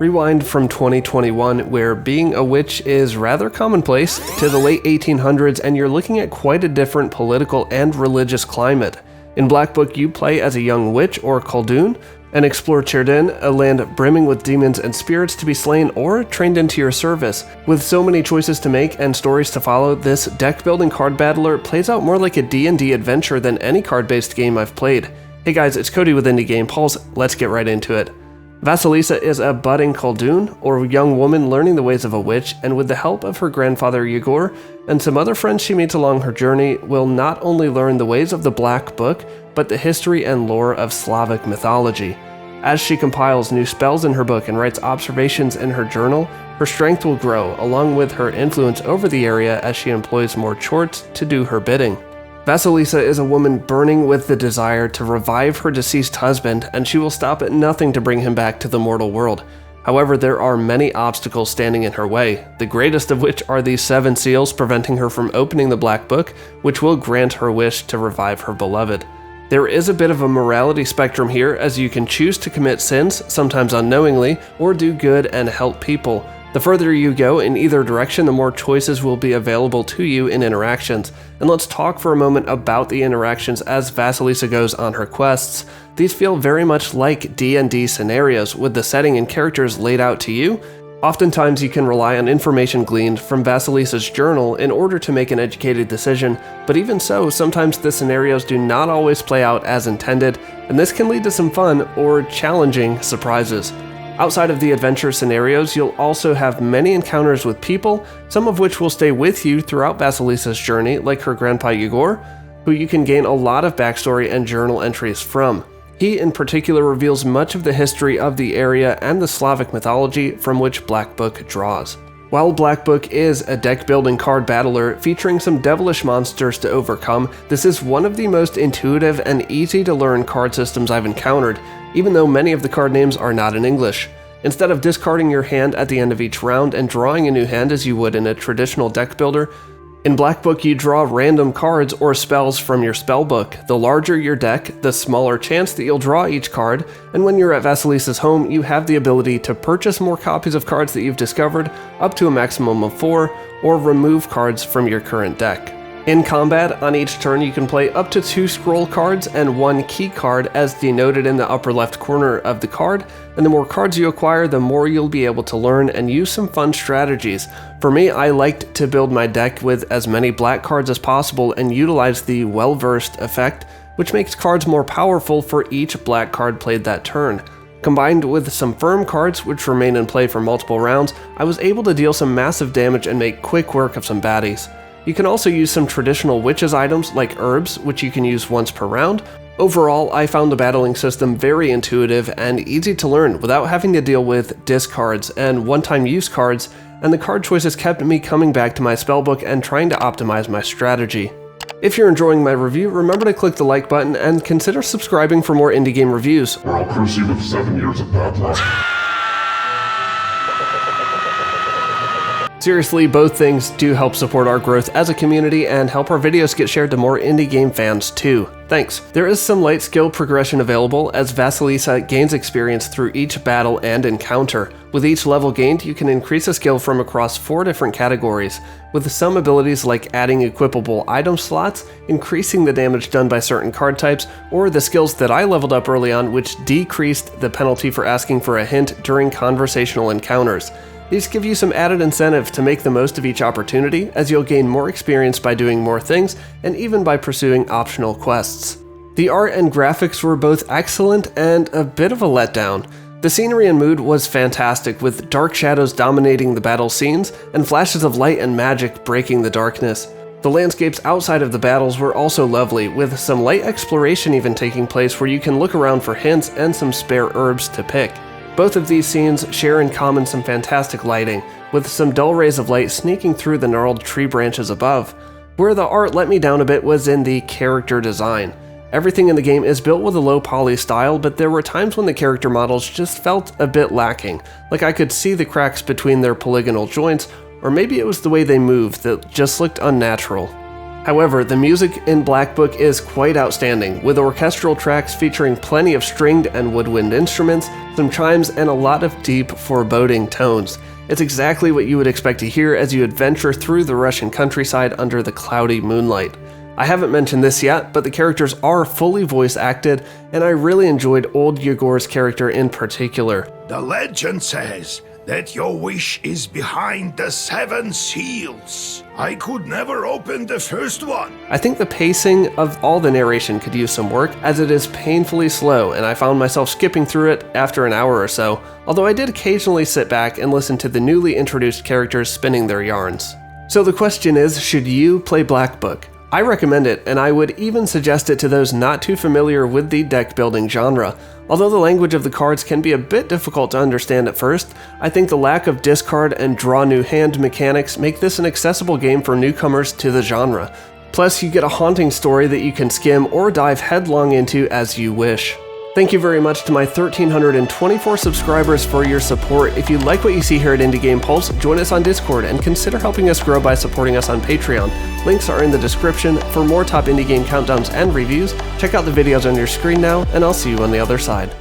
Rewind from 2021, where being a witch is rather commonplace, to the late 1800s, and you're looking at quite a different political and religious climate. In Black Book, you play as a young witch or coldoon, and explore Círdan, a land brimming with demons and spirits to be slain or trained into your service. With so many choices to make and stories to follow, this deck-building card battler plays out more like a D&D adventure than any card-based game I've played. Hey guys, it's Cody with Indie Game Pulse. Let's get right into it. Vasilisa is a budding coldoon, or young woman learning the ways of a witch, and with the help of her grandfather Yegor and some other friends she meets along her journey, will not only learn the ways of the Black Book, but the history and lore of Slavic mythology. As she compiles new spells in her book and writes observations in her journal, her strength will grow, along with her influence over the area as she employs more chorts to do her bidding. Vasilisa is a woman burning with the desire to revive her deceased husband, and she will stop at nothing to bring him back to the mortal world. However, there are many obstacles standing in her way, the greatest of which are the 7 seals preventing her from opening the Black Book, which will grant her wish to revive her beloved. There is a bit of a morality spectrum here, as you can choose to commit sins, sometimes unknowingly, or do good and help people. The further you go in either direction, the more choices will be available to you in interactions. And let's talk for a moment about the interactions as Vasilisa goes on her quests. These feel very much like D&D scenarios, with the setting and characters laid out to you. Oftentimes you can rely on information gleaned from Vasilisa's journal in order to make an educated decision, but even so, sometimes the scenarios do not always play out as intended, and this can lead to some fun or challenging surprises. Outside of the adventure scenarios, you'll also have many encounters with people, some of which will stay with you throughout Vasilisa's journey, like her grandpa Yegor, who you can gain a lot of backstory and journal entries from. He in particular reveals much of the history of the area and the Slavic mythology from which Black Book draws. While Black Book is a deck-building card battler featuring some devilish monsters to overcome, this is one of the most intuitive and easy-to-learn card systems I've encountered, even though many of the card names are not in English. Instead of discarding your hand at the end of each round and drawing a new hand as you would in a traditional deck builder, in Black Book you draw random cards or spells from your spellbook. The larger your deck, the smaller chance that you'll draw each card, and when you're at Vasilisa's home, you have the ability to purchase more copies of cards that you've discovered, up to a maximum of 4, or remove cards from your current deck. In combat, on each turn you can play up to 2 scroll cards and 1 key card as denoted in the upper left corner of the card, and the more cards you acquire, the more you'll be able to learn and use some fun strategies. For me, I liked to build my deck with as many black cards as possible and utilize the well-versed effect, which makes cards more powerful for each black card played that turn. Combined with some firm cards which remain in play for multiple rounds, I was able to deal some massive damage and make quick work of some baddies. You can also use some traditional witches items like herbs, which you can use once per round. Overall, I found the battling system very intuitive and easy to learn without having to deal with discards and one-time use cards, and the card choices kept me coming back to my spellbook and trying to optimize my strategy. If you're enjoying my review, remember to click the like button and consider subscribing for more indie game reviews. Or I'll curse you with 7 years of bad luck. Seriously, both things do help support our growth as a community and help our videos get shared to more indie game fans too. Thanks. There is some light skill progression available as Vasilisa gains experience through each battle and encounter. With each level gained, you can increase a skill from across 4 different categories, with some abilities like adding equipable item slots, increasing the damage done by certain card types, or the skills that I leveled up early on which decreased the penalty for asking for a hint during conversational encounters. These give you some added incentive to make the most of each opportunity, as you'll gain more experience by doing more things, and even by pursuing optional quests. The art and graphics were both excellent and a bit of a letdown. The scenery and mood was fantastic, with dark shadows dominating the battle scenes, and flashes of light and magic breaking the darkness. The landscapes outside of the battles were also lovely, with some light exploration even taking place where you can look around for hints and some spare herbs to pick. Both of these scenes share in common some fantastic lighting, with some dull rays of light sneaking through the gnarled tree branches above. Where the art let me down a bit was in the character design. Everything in the game is built with a low poly style, but there were times when the character models just felt a bit lacking, like I could see the cracks between their polygonal joints, or maybe it was the way they moved that just looked unnatural. However, the music in Black Book is quite outstanding, with orchestral tracks featuring plenty of stringed and woodwind instruments, some chimes, and a lot of deep, foreboding tones. It's exactly what you would expect to hear as you adventure through the Russian countryside under the cloudy moonlight. I haven't mentioned this yet, but the characters are fully voice acted, and I really enjoyed old Yegor's character in particular. The legend says that your wish is behind the 7 seals. I could never open the first one. I think the pacing of all the narration could use some work, as it is painfully slow, and I found myself skipping through it after an hour or so, although I did occasionally sit back and listen to the newly introduced characters spinning their yarns. So the question is, should you play Black Book? I recommend it, and I would even suggest it to those not too familiar with the deck building genre. Although the language of the cards can be a bit difficult to understand at first, I think the lack of discard and draw new hand mechanics make this an accessible game for newcomers to the genre. Plus, you get a haunting story that you can skim or dive headlong into as you wish. Thank you very much to my 1,324 subscribers for your support. If you like what you see here at Indie Game Pulse, join us on Discord and consider helping us grow by supporting us on Patreon. Links are in the description. For more top indie game countdowns and reviews, check out the videos on your screen now, and I'll see you on the other side.